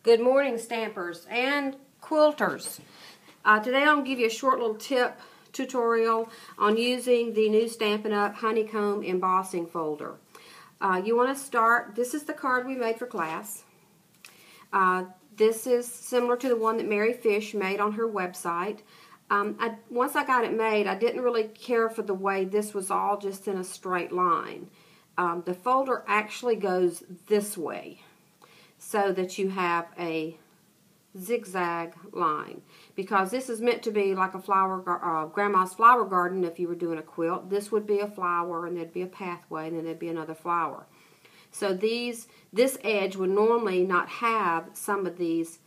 Good morning, stampers and quilters. Today I'm going to give you a short little tip tutorial on using the new Stampin' Up! Honeycomb Embossing folder. You want to start, this is the card we made for class. This is similar to the one that Mary Fish made on her website. Once I got it made, I didn't really care for the way this was all just in a straight line. The folder actually goes this way, so that you have a zigzag line, because this is meant to be like a flower, grandma's flower garden. If you were doing a quilt, this would be a flower, and there'd be a pathway, and then there'd be another flower. So this edge would normally not have some of these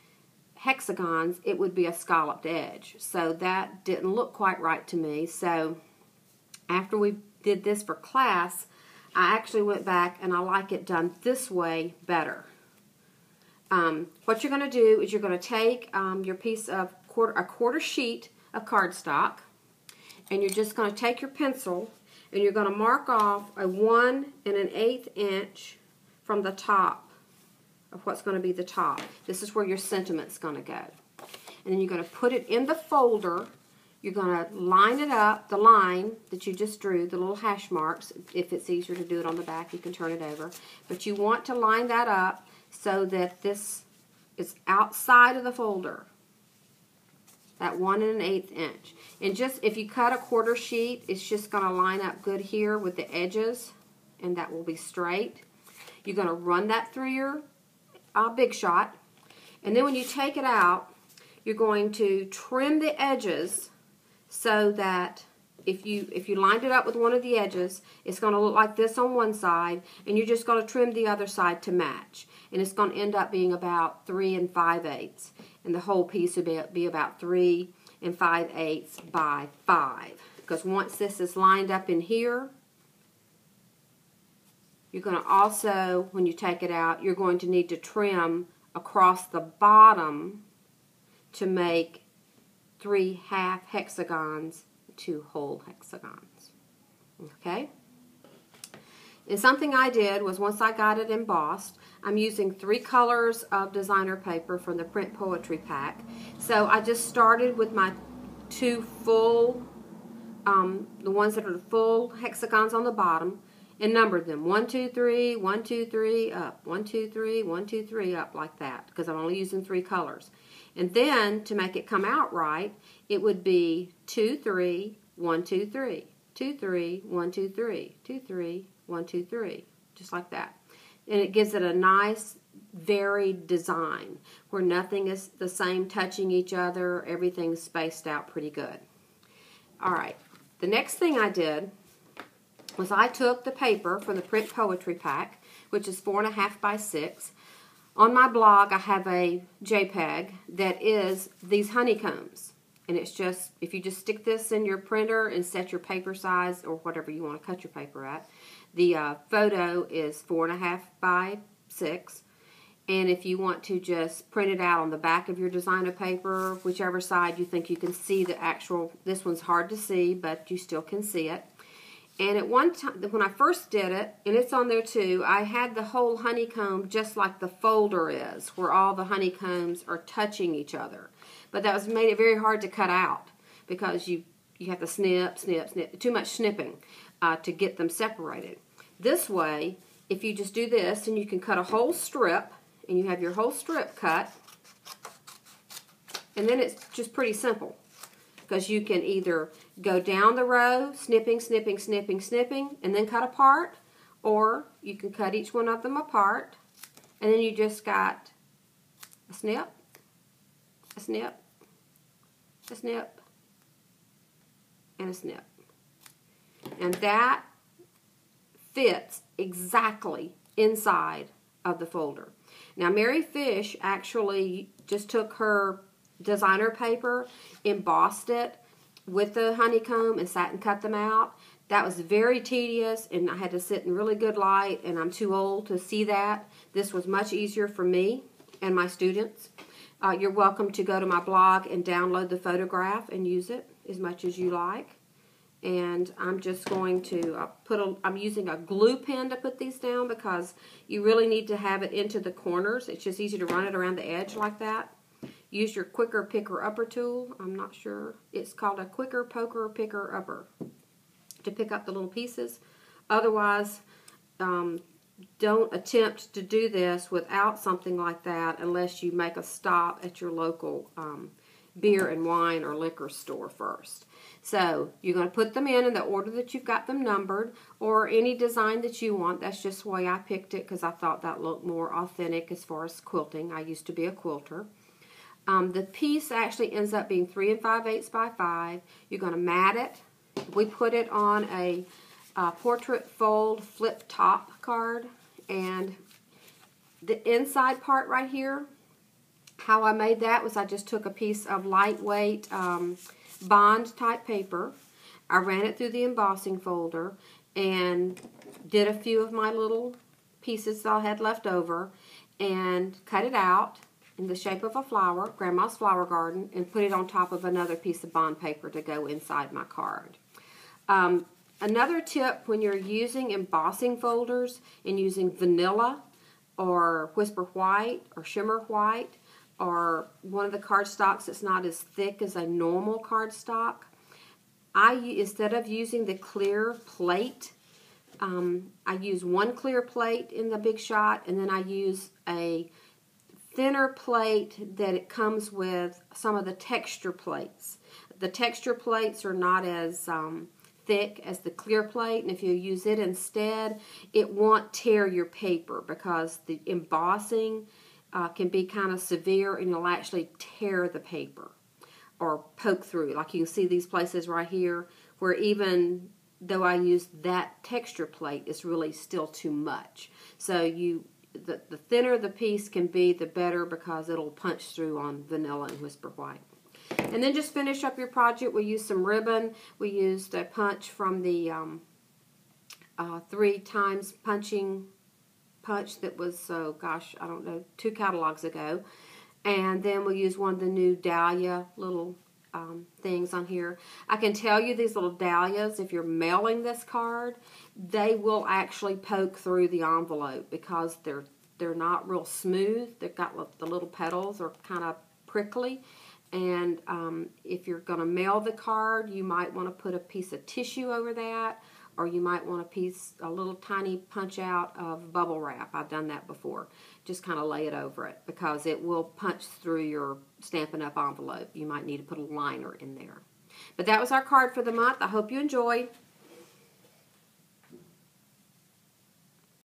hexagons. It would be a scalloped edge, so that didn't look quite right to me. So after we did this for class, I actually went back and I like it done this way better. What you're going to do is you're going to take your piece of a quarter sheet of cardstock, and you're just going to take your pencil and you're going to mark off a 1 1/8 inch from the top of what's going to be the top. This is where your sentiment's going to go. And then you're going to put it in the folder. You're going to line it up, the line that you just drew, the little hash marks. If it's easier to do it on the back, you can turn it over. But you want to line that up so that this is outside of the folder, that 1 1/8 inch. And just if you cut a quarter sheet, it's just going to line up good here with the edges, and that will be straight. You're going to run that through your Big Shot, and then when you take it out, you're going to trim the edges so that if you lined it up with one of the edges, it's going to look like this on one side, and you're just going to trim the other side to match. And it's going to end up being about 3 5/8, and the whole piece would be about 3 5/8 by 5. Because once this is lined up in here, you're going to also, when you take it out, you're going to need to trim across the bottom to make 3 half hexagons, 2 whole hexagons. Okay? And something I did was, once I got it embossed, I'm using 3 colors of designer paper from the Print Poetry pack. So I just started with my 2 full, the ones that are the full hexagons on the bottom, and numbered them 1 2 3 1 2 3 up, 1 2 3 1 2 3 up, like that, because I'm only using 3 colors. And then to make it come out right, it would be 2 3 1 2 3 2 3 1 2 3 2 3 1 2 3, just like that. And it gives it a nice varied design where nothing is the same touching each other. Everything's spaced out pretty good. Alright, the next thing I did was I took the paper from the Print Poetry pack, which is 4.5 by 6. On my blog, I have a JPEG that is these honeycombs. And it's just, if you just stick this in your printer and set your paper size or whatever you want to cut your paper at, the photo is 4.5 by 6. And if you want to just print it out on the back of your designer paper, whichever side you think you can see the actual, this one's hard to see, but you still can see it. And at one time, when I first did it, and it's on there too, I had the whole honeycomb just like the folder is, where all the honeycombs are touching each other. But that made it very hard to cut out, because you have to snip, snip, snip, too much snipping to get them separated. This way, if you just do this, and you can cut a whole strip, and you have your whole strip cut, and then it's just pretty simple. Because you can either go down the row, snipping, snipping, snipping, snipping, and then cut apart, or you can cut each one of them apart, and then you just got a snip, a snip, a snip, and a snip. And that fits exactly inside of the folder. Now, Mary Fish actually just took her designer paper, embossed it with the honeycomb, and sat and cut them out. That was very tedious, and I had to sit in really good light, and I'm too old to see that. This was much easier for me and my students. You're welcome to go to my blog and download the photograph and use it as much as you like. and I'm just going to I'm using a glue pen to put these down because you really need to have it into the corners. It's just easy to run it around the edge like that. Use your quicker picker upper tool. I'm not sure. It's called a quicker poker picker upper to pick up the little pieces. Otherwise, don't attempt to do this without something like that unless you make a stop at your local beer and wine or liquor store first. So you're going to put them in the order that you've got them numbered, or any design that you want. That's just the way I picked it because I thought that looked more authentic as far as quilting. I used to be a quilter. The piece actually ends up being 3 5/8 by 5. You're going to mat it. We put it on a portrait fold flip top card, and the inside part right here, how I made that was I just took a piece of lightweight bond type paper. I ran it through the embossing folder and did a few of my little pieces that I had left over and cut it out in the shape of a flower, Grandma's flower garden, and put it on top of another piece of bond paper to go inside my card. Another tip when you're using embossing folders and using vanilla or whisper white or shimmer white or one of the cardstocks that's not as thick as a normal cardstock, instead of using the clear plate, I use one clear plate in the Big Shot, and then I use a thinner plate that it comes with some of the texture plates. The texture plates are not as thick as the clear plate, and if you use it instead, it won't tear your paper because the embossing can be kind of severe, and you'll actually tear the paper or poke through. Like you can see these places right here where even though I used that texture plate, it's really still too much. So the thinner the piece can be, the better, because it'll punch through on vanilla and whisper white. And then just finish up your project. We used some ribbon. We used a punch from the 3 times punch that was, gosh, I don't know, 2 catalogs ago. And then we used one of the new dahlia little things on here. I can tell you these little dahlias, if you're mailing this card, they will actually poke through the envelope because they're not real smooth. They've got the little petals are kind of prickly. And if you're going to mail the card, you might want to put a piece of tissue over that, or you might want a little tiny punch out of bubble wrap. I've done that before. Just kind of lay it over it because it will punch through your Stampin' Up! Envelope. You might need to put a liner in there. But that was our card for the month. I hope you enjoyed.